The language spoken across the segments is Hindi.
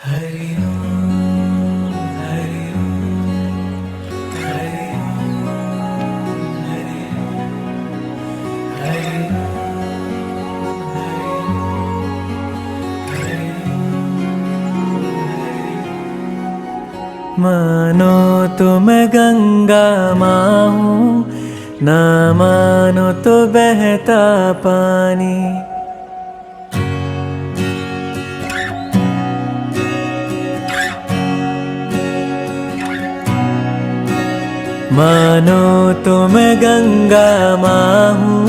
हरि ओम हरि ओम हरि ओम हरि ओम हरि ओम। मानो तो मैं गंगा माँ हूँ, ना मानो तो बहता पानी। मानो तो मैं गंगा माँ हूँ,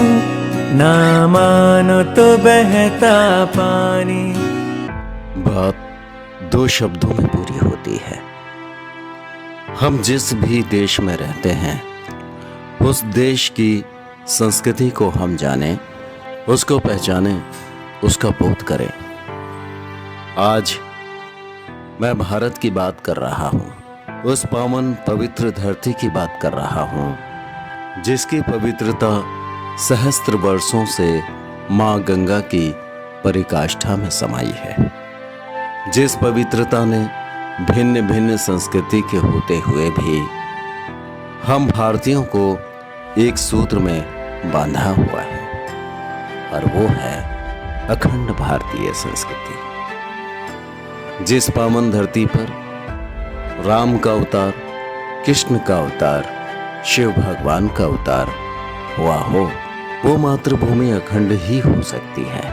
ना मानो तो बहता पानी। बात दो शब्दों में पूरी होती है। हम जिस भी देश में रहते हैं, उस देश की संस्कृति को हम जानें, उसको पहचानें, उसका बोध करें। आज मैं भारत की बात कर रहा हूँ, उस पावन पवित्र धरती की बात कर रहा हूँ जिसकी पवित्रता सहस्त्र वर्षों से माँ गंगा की परिकाष्ठा में समाई है। जिस पवित्रता ने भिन्न भिन्न संस्कृति के होते हुए भी हम भारतीयों को एक सूत्र में बांधा हुआ है, और वो है अखंड भारतीय संस्कृति। जिस पावन धरती पर राम का अवतार, कृष्ण का अवतार, शिव भगवान का अवतार हुआ हो, वो मातृभूमि अखंड ही हो सकती है।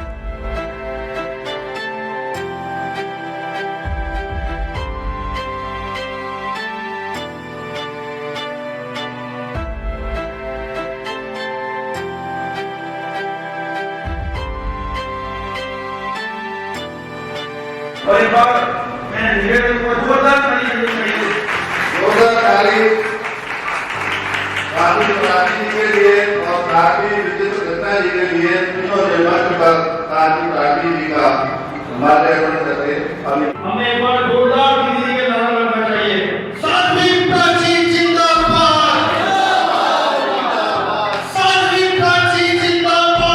और एक बार मैं निवेदन को जोरदार ताली काफी प्राची के लिए और काफी विचित्र दत्ता जी के लिए तीनों निर्माण पर काफी प्राची जी का माल्यार्पण करते हमें एक बार जोरदार दीदी के नाम रखना चाहिए। साध्वी प्राची जिंदाबाद, साध्वी प्राची जिंदाबाद।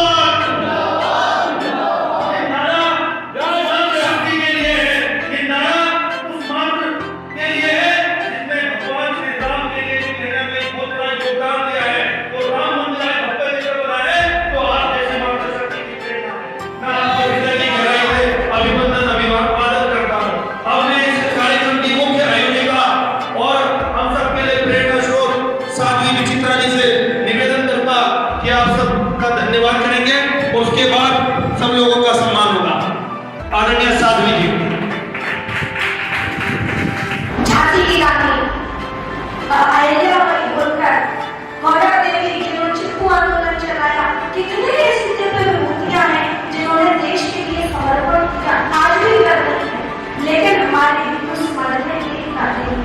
धन्यवाद करेंगे, उसके बाद सब लोगों का सम्मान होगा। आदरणीय साध्वी जी। झांसी की रानी अहिल्याबाई होलकर, मौर्य देवी जिन्होंने चिपकू आंदोलन चलाया, कितने ऐसी दिव्य मूर्तियां हैं जिन्होंने देश के लिए समर्पण किया, आज भी कर रही है, लेकिन हमारे हिंदू समाज में ये नहीं।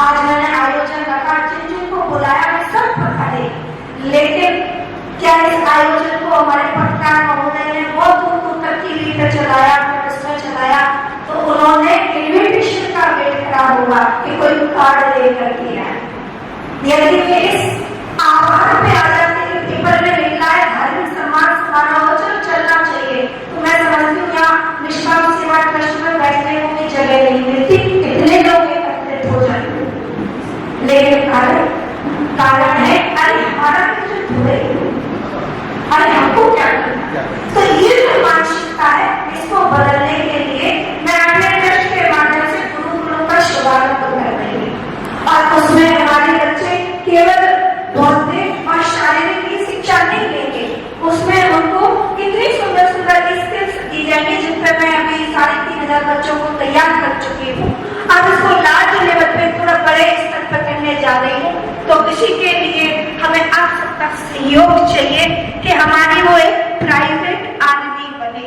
आज मैंने आयोजन रखा, जिनको बुलाया है सब पता है, लेकिन क्या इस आयोजन को हमारे पत्रकार महोदय ने बहुत दूर तक टीवी पर चलाया, प्रेस में चलाया, तो उन्होंने इन्विटेशन का वेट करा होगा कि कोई कार्ड लेकर के आए। यदि वे इस आह्वान पे आ जाते कि पेपर में लिखा है धार्मिक सम्मान समारोह चलना चाहिए, तो मैं समझती हूँ यहाँ निष्काम सेवा ट्रस्ट में बैठने को भी जगह नहीं मिलती, कितने लोग एकत्रित हो जाते। लेकिन कारण है अरे हमारा जो धुरे, अरे हमको क्या करना। तो ये जो मानसिकता है, इसको बदलने के लिए मैं अपने ट्रस्ट के माध्यम से गुरुकुलों का शुभारंभ कर रही हूँ, और उसमें हमारे बच्चे केवल बौद्धिक और शारीरिक की शिक्षा नहीं लेंगे, उसमें उनको कितनी सुंदर सुंदर स्किल्स दी जाएंगी, जिन पर मैं अभी 3500 बच्चों को तैयार कर चुकी हूँ। अब इसको लार्ज लेवल पे थोड़ा बड़े स्तर पर करने जा रही हूँ, तो इसी के लिए हमें आप सबका सहयोग चाहिए कि हमारी वो एक प्राइवेट आदमी बने।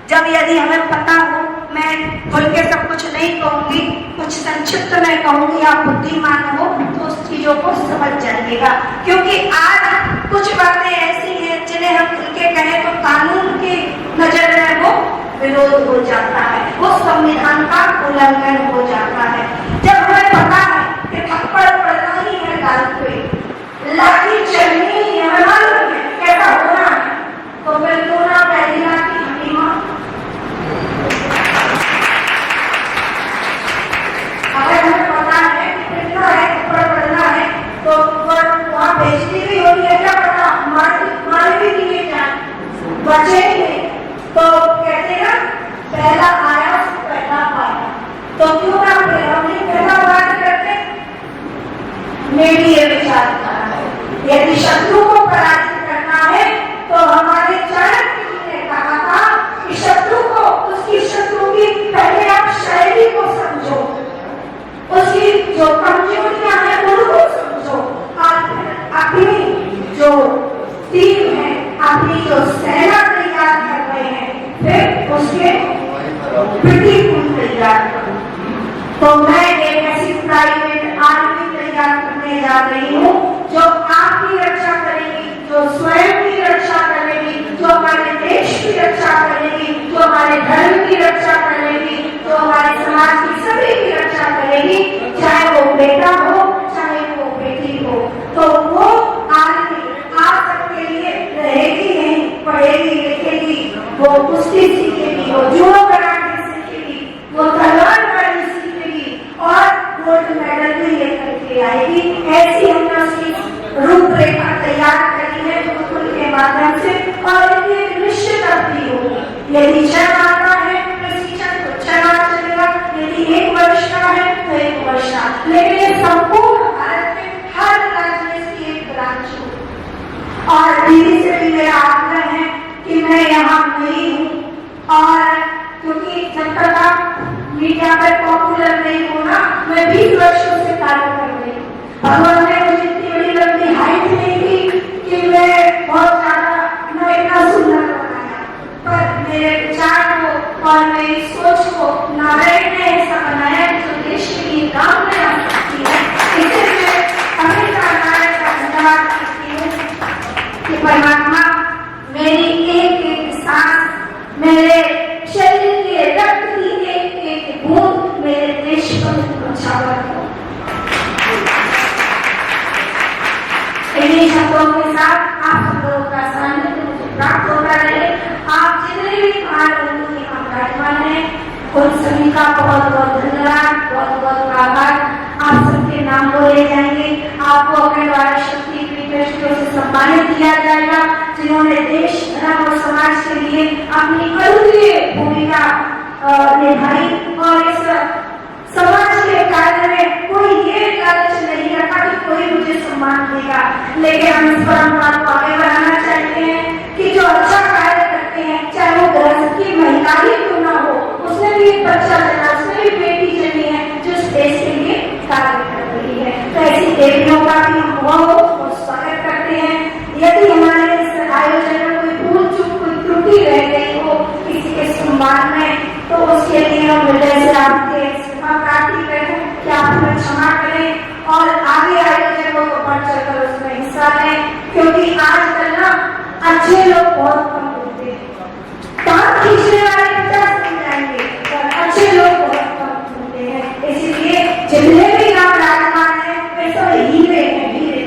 जब यदि हमें पता हो, मैं खुल के सब कुछ नहीं कहूंगी, कुछ संक्षिप्त में कहूंगी, आप बुद्धिमान हो तो उस चीजों को समझ जाइएगा, क्योंकि आज कुछ बातें ऐसी हैं जिन्हें हम खुल के कहें तो कानून की नजर में वो विरोध हो जाता है, वो संविधान का उल्लंघन हो जाता है। जब हमें पता है कि थप्पड़ पड़ना ही है गाल पे, लाठी चलनी ही है, हमें मालूम है कैसा होना है, तो फिर क्यों ना पहली रात की हकीमा तैयार करूं। तो मैं एक ऐसी प्राइवेट आर्मी तैयार करने जा रही हूँ जो आपकी रक्षा करेगी, जो स्वयं की रक्षा करेगी, जो हमारे देश की रक्षा करेगी, जो हमारे धर्म की रक्षा करेगी, जो हमारे समाज की सभी की रक्षा करेगी, चाहे वो बेटा हो चाहे वो बेटी हो। तो वो आर्मी आप सबके लिए रहेगी नहीं, पढ़ेगी लिखेगी, वो कुश्ती सीखेगी, वो जुड़ो कराटे सीखेगी, वो तलवारबाजी सीखेगी और गोल्ड मेडल भी लेकर के आएगी। ऐसी हमने उसकी रूपरेखा तैयार करी है गुरुकुल के माध्यम से, और ये निश्चित अवधि होगी। यदि 6 माह का है प्रशिक्षण तो 6 माह चलेगा, यदि 1 वर्ष का है तो 1 वर्ष का, लेकिन ये संपूर्ण भारत में हर राज्य में इसकी एक ब्रांच हो। और दीदी से भी मेरा आग्रह है कि मैं यहाँ नहीं हूँ, और क्योंकि जब तक आप मीडिया पर पॉपुलर नहीं होना, मैं 20 वर्षों से कार्य कर रही हूँ। भगवान ने मुझे इतनी बड़ी लंबी हाइट नहीं दी कि मैं बहुत ज्यादा मैं इतना सुंदर बनाया, पर मेरे विचार को और मेरी सोच को नारायण ने ऐसा बनाया जो देश के लिए काम में आ सकती है। इससे मैं हमेशा नारायण का धन्यवाद करती हूँ कि परमात्मा मेरी एक एक सांस, मेरे शरीर के रक्त की एक एक बूंद मेरे देश को बचावा हो। इन्हीं शब्दों के साथ आप सब लोगों का सानिध्य मुझे प्राप्त होता रहे। आप जितने भी भाई यहाँ विराजमान हैं, उन सभी का बहुत बहुत धन्यवाद, बहुत बहुत आभार। आप सबके नाम बोले जाएंगे, आपको अपने द्वारा शक्ति पीठ से सम्मानित किया जाएगा, जिन्होंने देश धर्म और समाज के लिए अपनी अद्वितीय भूमिका निभाई, और इस समाज के कार्य में कोई ये लालच नहीं रखा कि कोई मुझे सम्मान देगा, लेकिन हम इस परंपरा को आगे बढ़ाना चाहते हैं कि जो अच्छा कार्य करते हैं, चाहे वो गृहस्थ की महिला ही क्यों ना हो, उसने भी एक बच्चा जन्मा, उसने भी बेटी जन्मी है जो इस देश के लिए कार्य कर रही है। तो ऐसी देवियों का भी हम बहुत स्वागत करते हैं। यदि हमारे इस आयोजन में कोई भूल चूक, कोई त्रुटि रह गई हो किसी के सम्मान में, तो उसके लिए हम हृदय से आपके प्रार्थी करें कि आप हमें क्षमा करें और आगे आयोजनों को बढ़ चढ़कर उसमें हिस्सा लें, क्योंकि आजकल ना अच्छे लोग बहुत कम होते हैं। काम खींचने वाले 50 मिल जाएंगे, और अच्छे लोग बहुत कम होते हैं। इसलिए जितने भी नाम विराजमान है वे सब हीरे हैं, हीरे।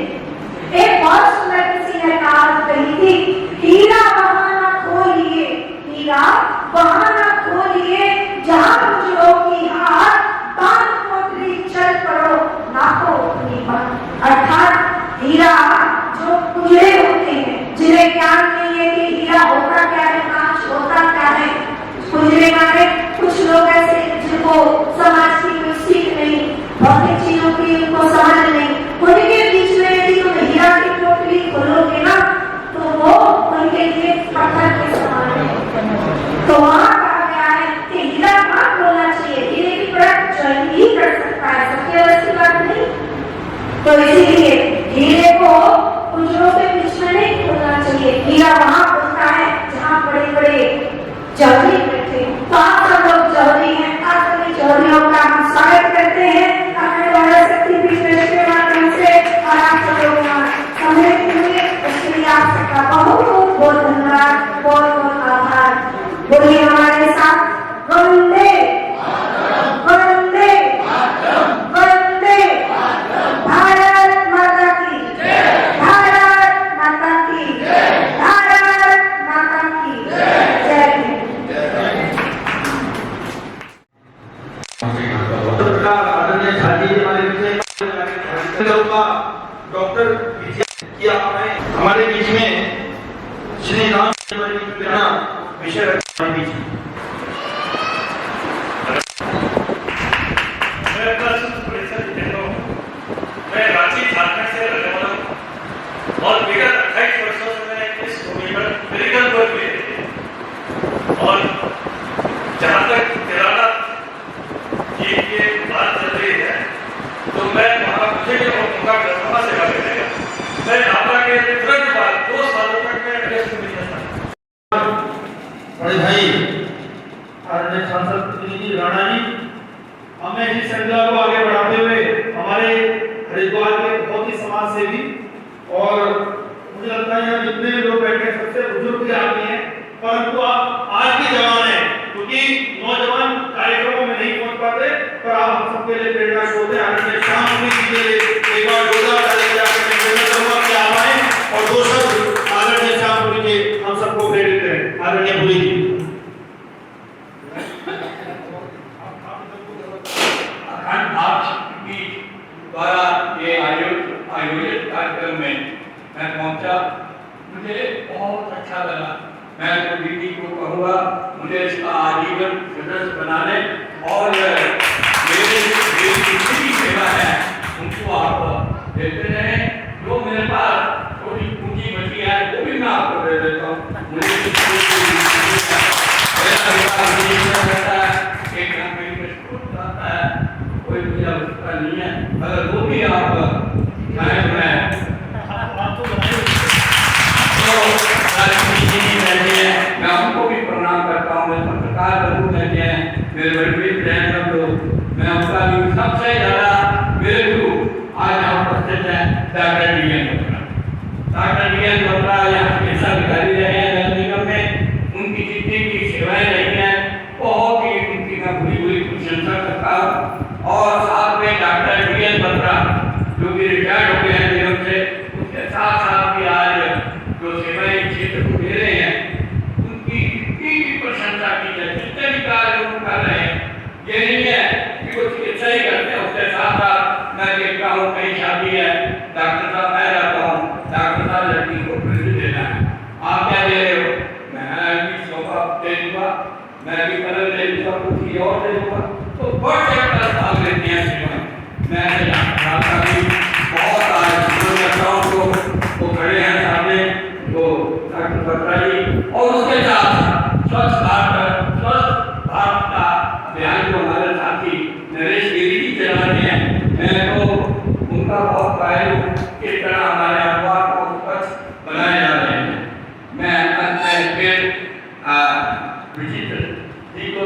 एक बहुत सुंदर किसी ने कहावत कही थी, हीरा बहाना खोलिए, हीरा बहाना खोलिए, जहाँ मुझलों की हार पान पोटली चल पड़ो नाको अपनी बात। अर्थात हीरा जो उजले होते हैं, जिन्हें ज्ञान नहीं है कि हीरा होता क्या है, कांच होता क्या है, उजले माने कुछ लोग ऐसे जिनको समाज की कोई सीख नहीं, भौतिक चीजों की उनको समझ नहीं, उनके बीच में यदि तुम हीरा की पोटली खोलोगे ना तो वो उनके लिए पत्थर के समान है। तो वहाँ कहा गया है कि हीरा मत बोलना चाहिए, हीरे की परख जो ही कर सकता है, सबके बस की बात नहीं। तो इसीलिए हीरे को उजलों के बीच में नहीं खोलना चाहिए, हीरा वहाँ होता है जहाँ बड़े बड़े जौहरी बैठे। तो आप सब लोग जौहरी हैं, आप सभी जौहरियों का हम स्वागत करते हैं अपने द्वारा शक्ति पीठ के माध्यम से, और आप सब लोग सम्मिलित हुए उसके लिए आप सबका बहुत बहुत धन्यवाद, बहुत बहुत आभार। बोलिए हमारे साथ, वंदे वंदे वंदे भारत माता की, भारत माता की, भारत माता की जय हिंद। डॉक्टर किया हमारे बीच में श्री राम विषय रखने बीच मैं रांची झारखंड से रहने वाला हूँ और विगत 28 वर्षों से मैं इस भूमि पर मेडिकल वर्क में थे। और जहाँ तक केदारनाथ की ये बात चल रही है, तो मैं वहाँ मुझे भी मौका हमें इस श्रृंखला को आगे बढ़ाते हुए हमारे हरिद्वार के बहुत ही समाज सेवी और मुझे लगता है यहाँ जितने भी लोग बैठे हैं सबसे बुजुर्ग भी आदमी हैं, परंतु आप आज के जवान हैं, क्योंकि नौजवान कार्यक्रमों में नहीं पहुंच पाते, पर आप हम सबके लिए प्रेरणा स्रोत हैं। आदरणीय श्याम जी के लिए एक बार जोरदार ताली बजाकर मैं प्रेरणा करूंगा कि आप आए और दो शब्द आदरणीय श्याम जी के हम सबको प्रेरित करें। आदरणीय पुरी जी। अखंड आपकी द्वारा ये आयोजित कार्यक्रम में मैं पहुंचा, मुझे बहुत अच्छा लगा। मैं तो दीदी को कहूँगा मुझे इसका आजीवन सदस्य बनाने और मेरी जितनी सेवा है उनको आप देते रहें। जो मेरे पास थोड़ी पूंजी बची है वो भी मैं आपको दे देता हूँ। मुझे एक कंपनी में छूट जाता है, कोई मुझे आवश्यकता नहीं है, अगर वो भी आप मैं उनको भी प्रणाम करता हूँ। मैं पत्रकार जरूर रहते हैं, मेरे बड़े फ्रेंड सब लोग, मैं उनका भी सबसे ज़्यादा मेरे गुरु आज यहाँ उपस्थित है doctor DN. Batra. Doctor DN. Batra यहाँ हमेशा अधिकारी रहे हैं नगर निगम में, उनकी जितनी की सेवाएं रही हैं बहुत ही उनकी मैं बुरी प्रशंसा करता हूँ। और साथ में डॉक्टर डी.एन. बत्रा जो कि रिटायर्ड हो गए हैं निगम से, उसके साथ साथ भी आज जो सेवाएं क्षेत्र को दे रहे हैं उनकी इतनी भी प्रशंसा की जाए। जितने भी कार्य वो कर रहे हैं, ये नहीं है कि वो चिकित्सा ही करते हैं, उसके साथ साथ मैं देखता हूँ कहीं शादी है, डॉक्टर साहब मैं जाता हूँ, डॉक्टर साहब लड़की को प्रिंट देना है, आप क्या दे रहे हो, मैं भी सोफा दे दूंगा, मैं भी कलर दे दूंगा, कुछ और दे दूंगा, तो बढ़ चढ़कर भाग लेते हैं सेवाएं। मैं जानता भी बहुत आज करता हूँ वो खड़े हैं सामने वो डॉक्टर बत्रा जी, और उसके साथ स्वच्छ भारत का अभियान जो हमारे साथी नरेश गिरी जी चला रहे हैं, मैं तो उनका बहुत कायल हूँ। किस तरह हमारे अखबार को स्वच्छ बनाए जा रहे हैं। मैं अंत में फिर विचित्र जी को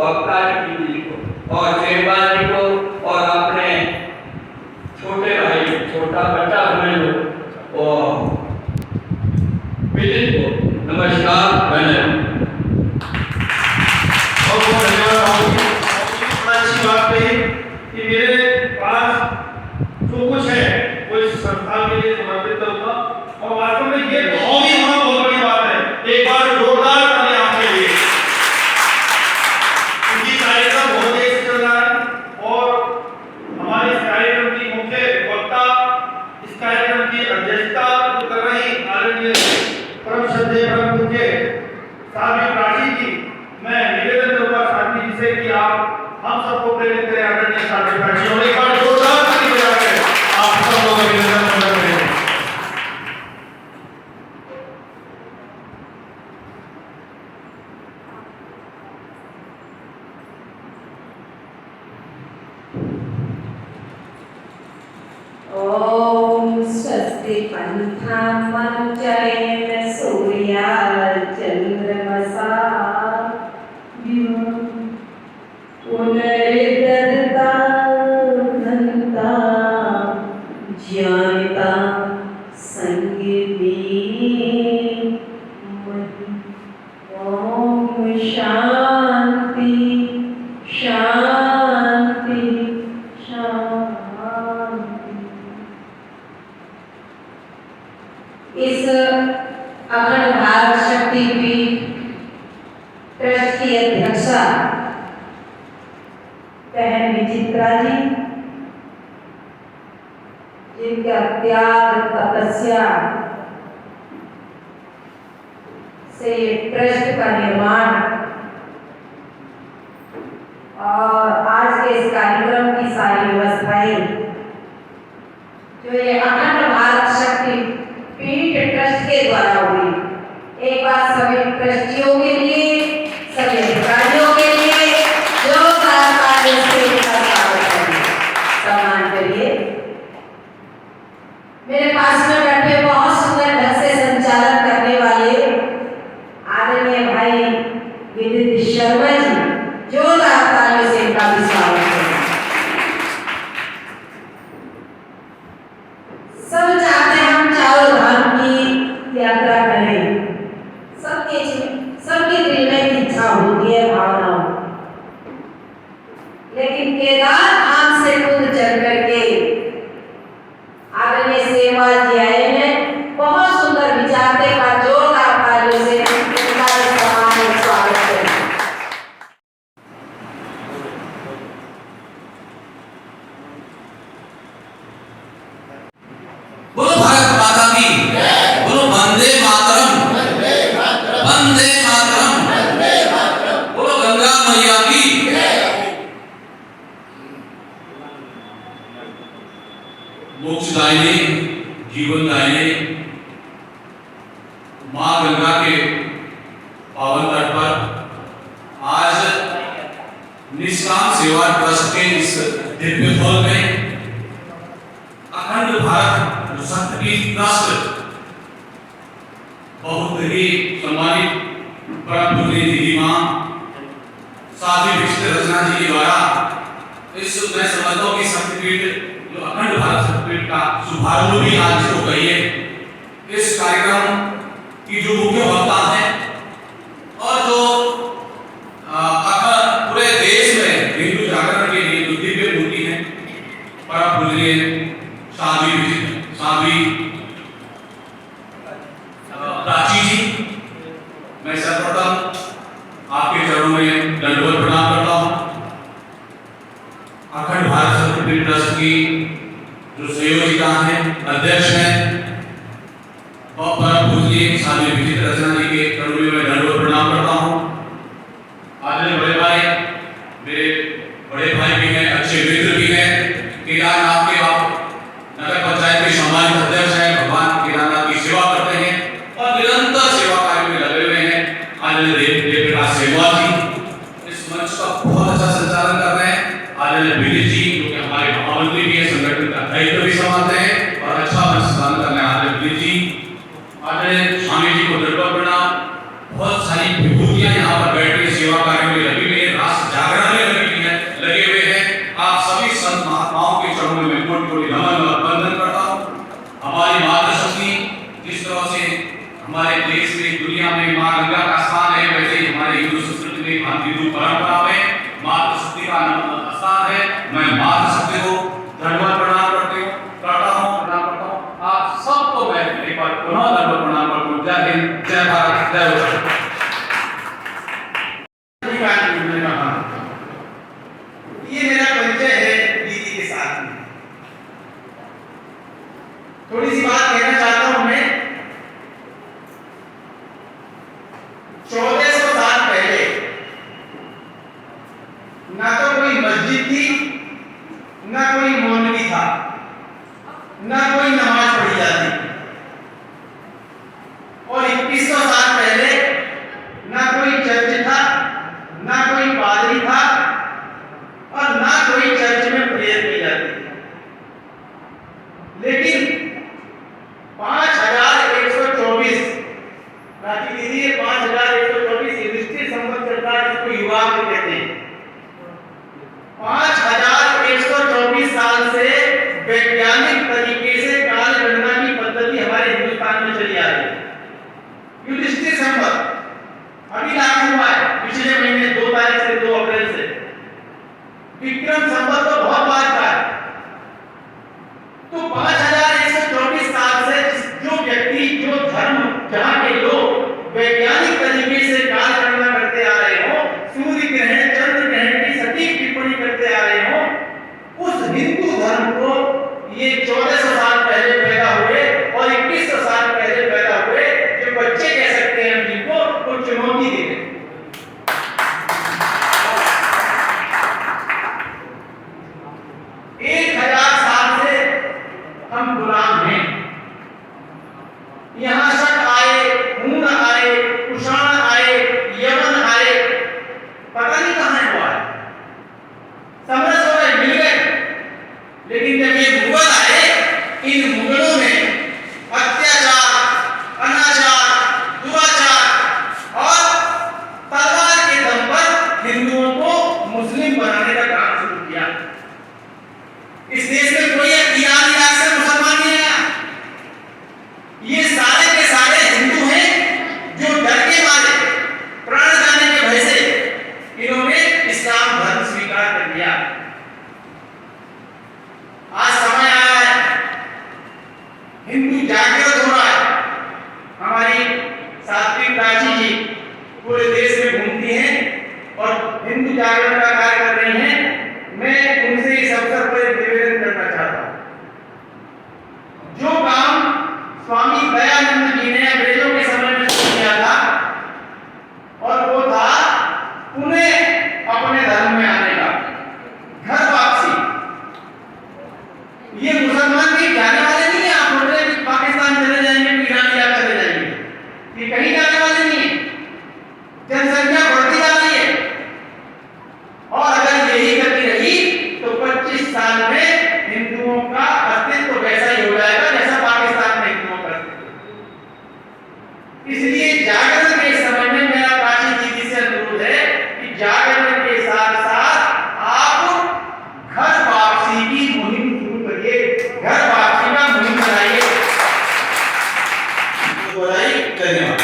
और काजी जी को और शेरबाज जी को और अपने छोटे भाई छोटा बच्चा समझ लो और विजित को नमस्कार मैंने अच्छी बात कही कि मेरे पास जो कुछ है वो इस संस्थान के लिए समर्पित करूंगा, और वास्तव में ये भाव भी होना बहुत बड़ी बात है। एक बार जोरदार ताली आपके लिए, क्योंकि कार्यक्रम बहुत देर से चल रहा है और हमारे इस कार्यक्रम की मुख्य वक्ता, इस कार्यक्रम की अध्यक्षता जो कर रही आदरणीय परम श्रद्धेय परम पूज्य साध्वी प्राची जी, मैं निवेदन करूंगा साध्वी जी से कि आप हम सबको प्रेरित करें। आदरणीय साध्वी प्राची, और एक बार जोरदार ताली बजाकर आप सब लोगों का निवेदन करें। ओम स्वस्ति पंथामं जयेन सूर्याः चंद्रमसा पुनरिदधता धन्ता ज्ञानिता संगीती ओम शांति शांति शांति। इस अखंड भारत शक्ति पीठ ट्रस्ट की अध्यक्षा बहन विचित्रा जी, जिनका त्याग तपस्या से ये ट्रस्ट का निर्माण और आज के इस कार्यक्रम की सारी व्यवस्थाएं जो ये अखंड भारत शक्ति पीठ ट्रस्ट के द्वारा हुई। एक बार सभी ट्रस्टियों के लिए, सभी अधिकारियों के लिए जो सम्मान करिए। मेरे पास में बैठे बहुत सुंदर ढंग से संचालन करने वाले आदरणीय भाई विदित शर्मा जी, जो तालियों से का भी स्वागत करें। सब चाहते हैं हम चारों धाम की यात्रा करें, सबके दिल में इच्छा होती है, भावना होती है, लेकिन केदार धाम से खुद चल करके आदरणीय सेवाजी आए हैं, बहुत सुंदर विचार के बाद जोरदार तालियों से उनका सम्मान और स्वागत करें। बोलो भारत माता की, बोलो वंदे मातरम, वंदे मातरम, बोलो गंगा मैया की। मोक्षदायिनी, जीवनदायिनी मां गंगा के पावन तट पर आज निष्काम सेवा ट्रस्ट के इस दिव्य हॉल में अखंड भारत शक्ति ट्रस्ट बहुत ही सम्मानित परम पूज्य दीदी मां साध्वी विष्णु रचना जी के द्वारा इस मैं समझता हूं कि शक्तिपीठ जो अखंड भारत शक्तिपीठ का शुभारंभ भी आज हो गई है। इस कार्यक्रम की जो मुख्य वक्ता है और जो पूरे देश में हिंदू जागरण के लिए जो दिव्य मूर्ति है परम पूज्य साध्वी प्राची जी, मैं सर्वप्रथम आपके चरणों में दंडवत प्रणाम करता हूं। अखंड भारत शक्तिपीठ ट्रस्ट की जो संयोजिका हैं, अध्यक्ष हैं, और परम पूज्य साध्वी विचित्र रचना जी के चरणों में मैं दंडवत प्रणाम करता हूं। आदरणीय बड़े भाई, मेरे बड़े भाई भी हैं, अच्छे मित्र भी हैं, केदारनाथ के आप नगर पंचायत के सम्मानित अध्यक्ष हैं, भगवान केदारनाथ की सेवा करते हैं और निरंतर सेवा कार्य में लगे हुए हैं। आदरणीय देव प्रकाश सेवा जी इस मंच का बहुत अच्छा संचालन कर रहे हैं। आदरणीय विजय जी जो कि हमारे महामंत्री भी हैं, संगठन का दायित्व भी संभालते हैं और अच्छा मंच संचालन कर रहे हैं। आदरणीय विजय जी, आदरणीय स्वामी जी को दंडवत प्रणाम। बहुत सारी विभूतियां यहाँ पर बैठ के सेवा कार्य में लगी हुई है, राष्ट्र जागरण में लगे हुए हैं। आप सभी संत महात्माओं के चरणों में कोटि नमन और वंदन करता हूँ। हमारी मातृशक्ति जिस तरह से हमारे देश में दुनिया में मां गंगा का स्थान है, वैसे ही हमारे हिंदू संस्कृति में, भारतीय हिंदू परंपरा में मातृशक्ति का स्थान है। मैं मातृशक्ति को दंडवत प्रणाम करता हूँ। आप सबको मैं एक बार पुनः दंडवत प्रणाम करता हूँ। जय हिंद, जय भारत, जय भारत। ये मेरा परिचय है दीदी के साथ में। थोड़ी सी बात कहना चाहता हूं मैं। 1400 साल पहले ना तो कोई मस्जिद थी, ना कोई मौलवी था, ना कोई नमाज पढ़ी जाती, और 2100 साल पहले ना कोई चर्च था, ना कोई पादरी था और ना कोई चर्च में प्रेयर की जाती। लेकिन 5124 प्राची दीदी, 5124 युधिष्ठिर संवत चलता है, जिसको युवा भी कहते हैं। 5124 साल से वैज्ञानिक तरीके से काल गणना की पद्धति हमारे हिंदुस्तान में चली आ रही है। युधिष्ठिर संवत अभी लागू हुआ है पिछले महीने 2 तारीख से, 2 अप्रैल से। विक्रम संवत तो बहुत बाद का है। तो 5124 साल से जो व्यक्ति, जो धर्म, जहां के लोग वैज्ञानिक तरीके से काल गणना करते आ रहे हो, सूर्य ग्रहण, चंद्र ग्रहण की सटीक टिप्पणी करते आ रहे हो, उस हिंदू धर्म को ये 1400 साल पहले पैदा हुए और 2100 साल पहले पैदा हुए जो बच्चे कह सकते हैं हम जिनको, वो चुनौती दे रहे। 1000 साल से हम गुलाम हैं। यहां शक आए, हूण आए, कुषाण आए, यवन आए, पता नहीं कहां हुआ है, समझ हो गए, मिल गए। लेकिन जब ये मुगल आए, मुसलमान कहीं जाने वाले नहीं है। आप बोल रहे हैं कि पाकिस्तान चले जाएंगे, ईरान इलाका चले जाएंगे, ये कहीं जाने वाले नहीं है। जनसंख्या बढ़ती जा रही है और अगर यही गति रही तो 25 साल में हिंदुओं का अस्तित्व वैसा ही हो जाएगा जैसा पाकिस्तान में हिंदुओं का अस्तित्व। इसलिए जागरण के समय में मेरा प्राची दीदी से अनुरोध है कि जागरण के साथ साथ आप घर वापसी की मुहिम शुरू करिए, घर वापसी का मुहिम चलाइए। धन्यवाद।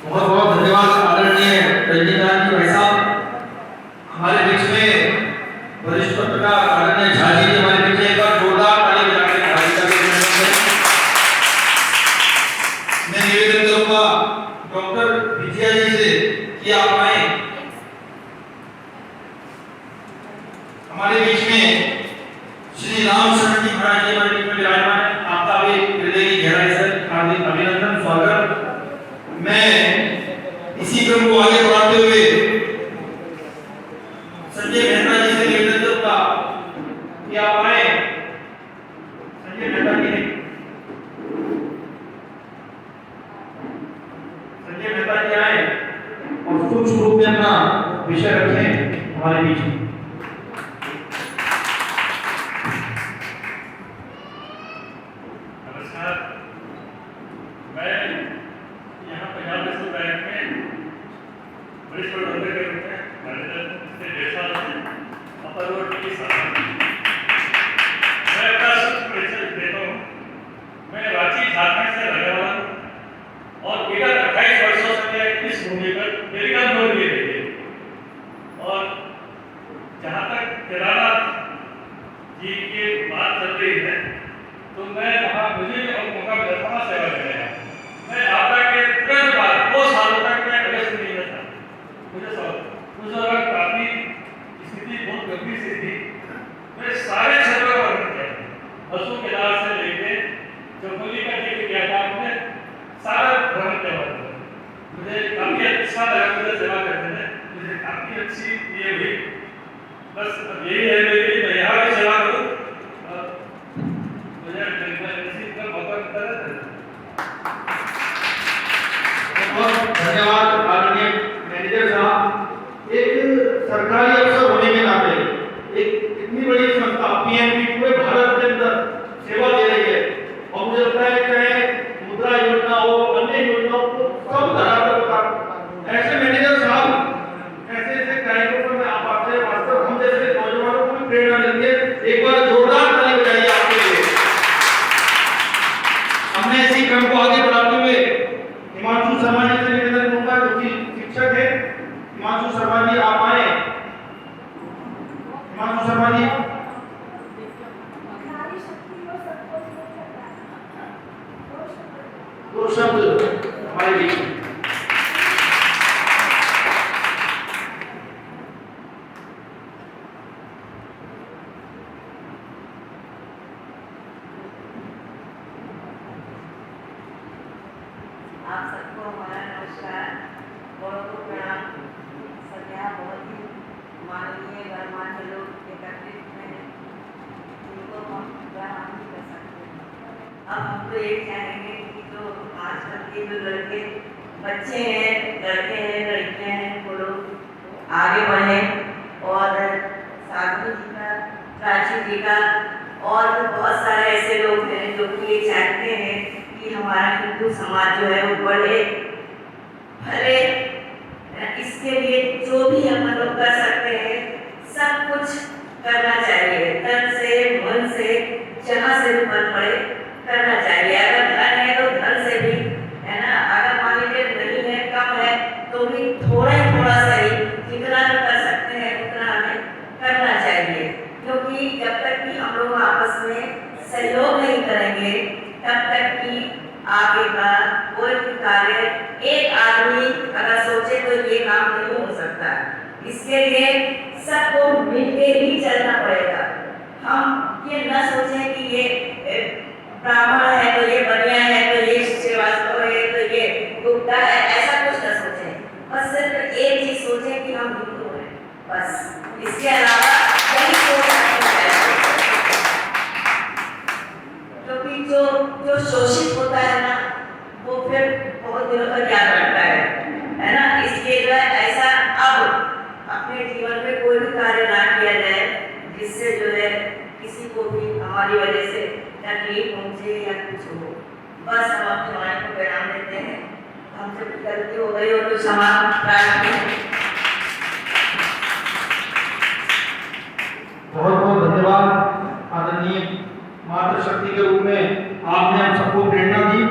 बहुत बहुत धन्यवाद आदरणीय रजनीकांत जी भाई साहब। हमारे बीच में वरिष्ठ पत्रकार आदरणीय झा जी हमारे बीच में एक बार जोरदार ताली बजाकर मैं निवेदन करूंगा डॉक्टर विजया जी से कि आप आए हमारे बीच में। श्री राम शरण जी महाराज जी हमारे बीच में विराजमान है। आपका भी हृदय की गहराई से हार्दिक अभिनंदन, स्वागत। मैं इसी क्रम को आगे बढ़ाते हुए संजय मेहता जी से निवेदन करूंगा कि आप आए। संजय मेहता जी आए और सूक्ष्म रूप में अपना विषय रखें हमारे बीच में। नमस्कार, मैं यहाँ पंजाब नेशनल बैंक में वरिष्ठ प्रबंधक के रूप में मैनेजर से 1.5 साल से अपर रोड की साथ मैं अपना परिचय देता हूँ। मैं रांची झारखंड से रहने वाला हूँ और विगत 28 वर्षों से मैं इस भूमि पर मेडिकल लोन ले रही है। और जहाँ तक केदारनाथ जी की बात चल रही है तो मैं वहाँ मुझे और मौका मिला था सेवा करने का। मैं आपदा के तुरंत बाद 2 सालों तक मैं अगस्त नहीं में था। मुझे उस वक्त काफी स्थिति बहुत गंभीर सी थी। मैं सारे क्षेत्रों का वर्णन किया, अशोक केदार से लेके चौकोली का जिक्र किया था आपने, सारा भ्रमण किया हुआ। मुझे काफी अच्छा लगा, मुझे सेवा करने में मुझे काफी अच्छी ये हुई। बस अब यही है मेरी, मैं यहाँ भी सेवा करूँ। धन्यवाद आदरणीय मैनेजर साहब। एक सरकारी अफसर होने के नाते एक इतनी बड़ी संस्था पीएनबी पूरे भारत के अंदर सेवा दे रही है और मुझे लगता है चाहे मुद्रा योजना हो, अन्य योजनाओं को सब धरातल ऐसे मैनेजर साहब ऐसे कार्यक्रमों में आप आते हैं। वास्तव हम जैसे नौजवानों को भी प्रेरणा मिलती है। एक बार जोरदार ताली बजाइए आपके लिए। हमने इसी क्रम को आगे बढ़ाते हुए हिमांशु शर्मा जी से निवेदन करूंगा जो कि शिक्षक है। हिमांशु शर्मा जी आप आए। हिमांशु शर्मा जी दो शब्द हमारे बीच में। आप सबको हमारा नमस्कार, बहुत बहुत प्रणाम। सद्या बहुत ही माननीय गणमान्य लोग एकत्रित हैं जिनको हम ग्रहण नहीं कर सकते। अब हम तो ये चाहेंगे कि जो आजकल के जो लड़के बच्चे हैं, लड़के हैं, लड़कियां हैं, वो लोग आगे बढ़ें और साधु जी का, प्राची जी का और बहुत सारे ऐसे लोग हैं जो कि ये चाहते हैं कि हमारा हिंदू समाज जो है वो बढ़े। भले इसके लिए जो भी हम लोग कर सकते हैं सब कुछ करना चाहिए, तन से, मन से, जहाँ से भी मन पड़े करना चाहिए। अगर धन है तो धन से भी, है ना, अगर मान लीजिए नहीं है, कम है तो भी थोड़ा ही थोड़ा सही, जितना भी कर सकते हैं उतना हमें करना चाहिए। क्योंकि जब तक कि हम लोग आपस में सहयोग नहीं करेंगे तब तक कि आगे का कोई भी कार्य एक आदमी अगर सोचे तो ये काम नहीं हो सकता। इसके लिए सबको मिलकर ही चलना पड़ेगा। हम ये न सोचें कि ये ब्राह्मण है तो ये बनिया है तो ये श्रीवास्तव है तो ये गुप्ता है, ऐसा कुछ न सोचें। बस सिर्फ एक चीज सोचें कि हम हिंदू हैं, बस। इसके अलावा दिनों तक याद रखता है ना। इसलिए जो है ऐसा अब अपने जीवन में कोई भी कार्य ना किया जाए जिससे जो है किसी को भी हमारी वजह से तकलीफ पहुंचे या कुछ हो। बस हम अपने माइंड को पैगाम देते हैं, हमसे कुछ गलती हो गई हो तो क्षमा प्रार्थना। बहुत बहुत धन्यवाद आदरणीय मातृशक्ति के रूप में आपने हम सबको प्रेरणा दी।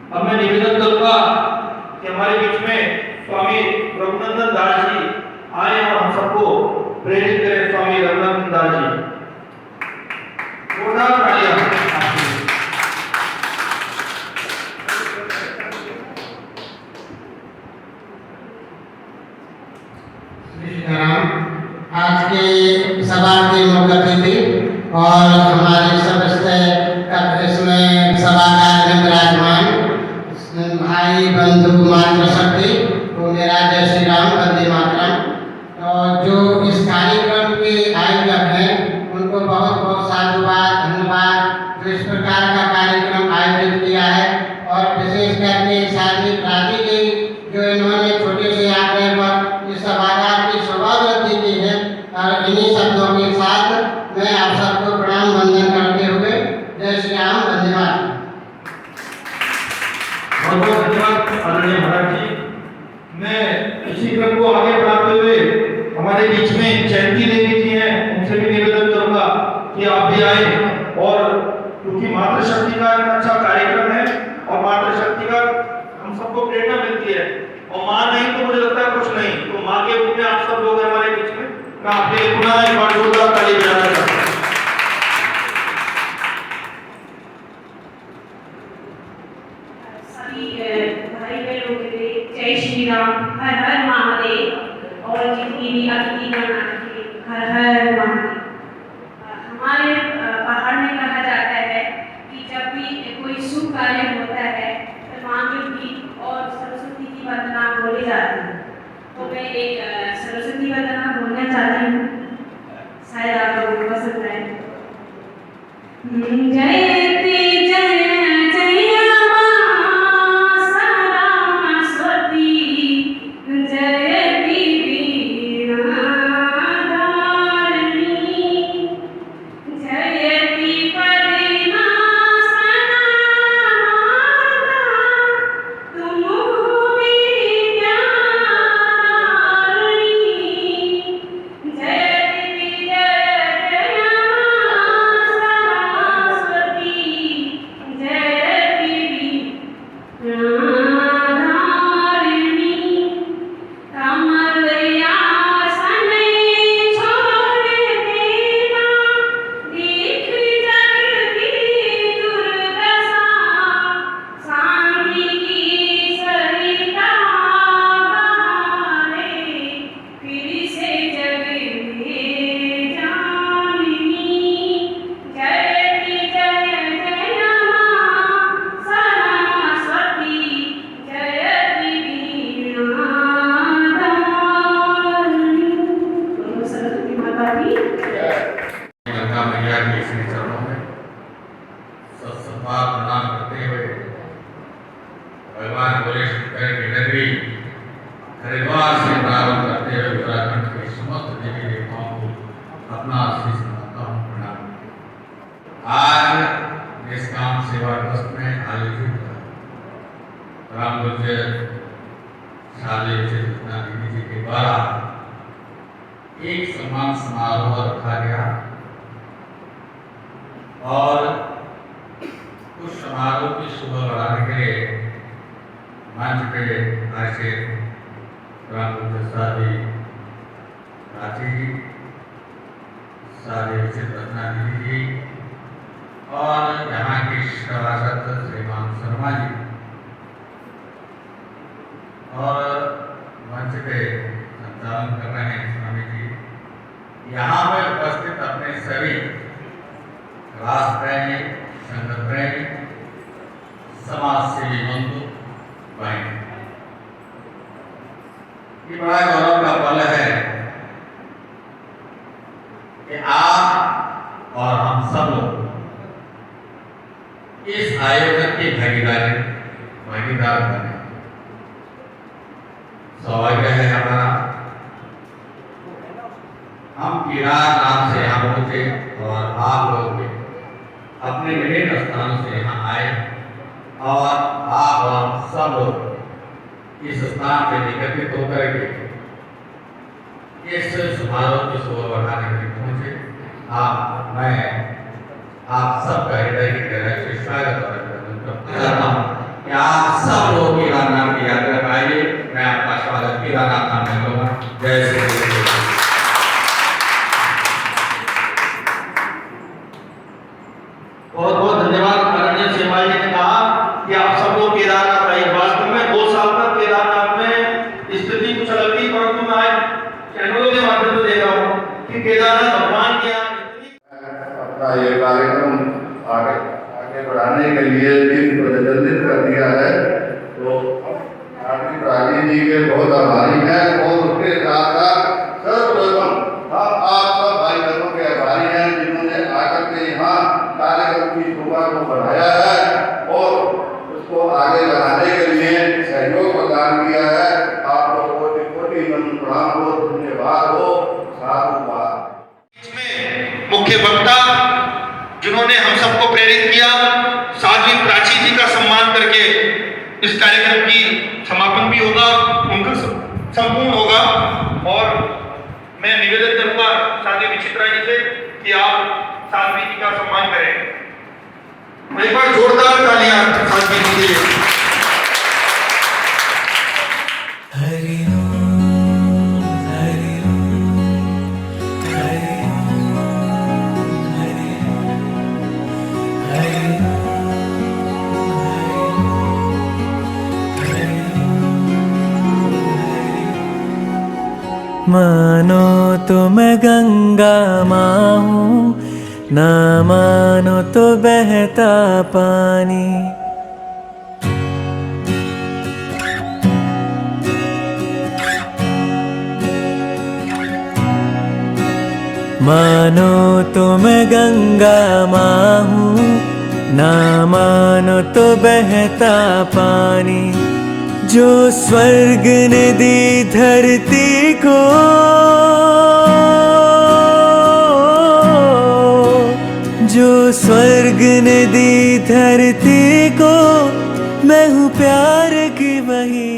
अब मैं निवेदन करूंगा कि हमारे बीच में स्वामी रघुनंदन दास जी आए और हम सबको प्रेरित करें। स्वामी रघुनंदन दास जी, जोरदार तालियां। आज के सभा के मुख्य अतिथि और हमारे सबसे इसमें सभा में विराजमान भाई बंधु मातृशक्ति तो मेरा जय श्री राम, वंदे मातरम। तो जो इस कार्यक्रम के आयोजक हैं उनको बहुत बहुत साधुवाद, धन्यवाद जो इस प्रकार का कार्यक्रम आयोजित किया है। और विशेष करके साथी प्राची जी जो इन्होंने छोटे से आंकड़े पर इस सभागार की शोभा वृद्धि की है। और इन्हीं शब्दों के साथ मैं आप सबको प्रणाम वंदन करते हुए जय श्री राम, वंदे मातरम। बहुत बहुत धन्यवाद आदरणीय महाराज जी। मैं इसी क्रम को आगे बढ़ाते हुए हमारे बीच में जयंती देवी जी हैं, उनसे भी निवेदन करूंगा कि आप भी आए। और क्योंकि मातृशक्ति का एक अच्छा कार्यक्रम है और मातृशक्ति का हम सबको प्रेरणा मिलती है और माँ नहीं तो मुझे लगता है कुछ नहीं, तो माँ के रूप में आप सब लोग हमारे बीच में। मैं आपके लिए पुनः एक बार जोरदार ताली बजाना चाहता हूँ। सभी भाई बहनों के लिए जय श्री राम, हर हर महादेव। और जितनी भी अतिथिगण आए हर हर महादेव। हमारे पहाड़ में कहा जाता है कि जब भी कोई शुभ कार्य होता है तो माँ के गीत और सरस्वती की वंदना बोली जाती है। तो मैं एक सरस्वती वंदना बोलना चाहती हूँ, शायद आप लोगों को पसंद आए। जयते जय भगवान बोले शंकर की नगरी हरिद्वार से प्रारंभ करते हुए उत्तराखंड के समस्त देवी देवताओं को अपना आशीष मानता हूँ, प्रणाम। आज निष्काम सेवा ट्रस्ट में आयोजित राम पूज्य शादी चित्तना दीदी जी के द्वारा एक सम्मान समारोह रखा गया और उस समारोह की शोभा बढ़ाने के लिए मंच पे ऐसे राम पूज्य शादी प्राची जी, शादी चित्तना दीदी जी और यहाँ के सभासद श्रीमान शर्मा जी और मंच पे संचालन कर रहे हैं स्वामी जी। यहाँ पर उपस्थित अपने सभी राष्ट्रप्रेमी, संगत प्रेमी, समाज सेवी बंधु भाई, ये बड़ा गौरव का पल है कि आप और हम सब लोग इस आयोजन की भागीदार बने। सौभाग्य है हमारा, हम केदारनाथ से यहाँ पहुँचे और आप लोग भी अपने विभिन्न स्थानों से यहाँ आए और आप सब लोग इस स्थान से एकत्रित होकर के इस समारोह की शोभा बढ़ाने के लिए पहुँचे। मैं आप सबका हृदय की गहराई से स्वागत और अभिनंदन करता हूँ कि आप सब लोग केदारनाथ की यात्रा पर आइए। मैं आपका स्वागत केदारनाथ धाम में करूँगा। जय श्री कृष्ण। बहुत बहुत धन्यवाद। आदरणीय सेवाल जी ने कहा कि आप सब लोग केदारनाथ आए। वास्तव में 2 साल तक केदारनाथ में स्थिति कुछ अलग थी, परंतु मैं चैनलों के माध्यम से देख रहा हूँ कि केदारनाथ भगवान के यहाँ अपना ये कार्यक्रम आगे बढ़ाने के लिए टीम को निर्देशित कर दिया है, तो आरती प्राणी जी के बहुत आभारी हैं और उसके साथ साथ सर्वप्रथम हम आप सब भाई बहनों के आभारी हैं जिन्होंने आकर के यहाँ कार्यक्रम की शोभा को बढ़ाया है और उसको आगे बढ़ाने के लिए सहयोग प्रदान किया है। आप लोगों को कोटि नमन प्रणाम हो, धन्यवाद हो, साधुवाद। इसमें मुख्य वक्ता जिन्होंने हम सबको प्रेरित किया, साध्वी प्राची जी का सम्मान करके इस कार्यक्रम की समापन भी होगा, उनका संपूर्ण होगा। और मैं निवेदन करूंगा साध्वी विचित्रा जी से कि आप साध्वी जी का सम्मान करें। एक बार जोरदार तालियां साध्वी जी के लिए। हरि ओम हरि ओम हरि ओम हरि ओम हरि ओम। मानो तो मैं गंगा माँ हूँ, ना मानो तो बहता पानी। मानो तो मैं गंगा माँ हूँ, ना मानो तो बहता पानी। जो स्वर्ग ने दी धरती को, जो स्वर्ग ने दी धरती को, मैं हूँ प्यार की वही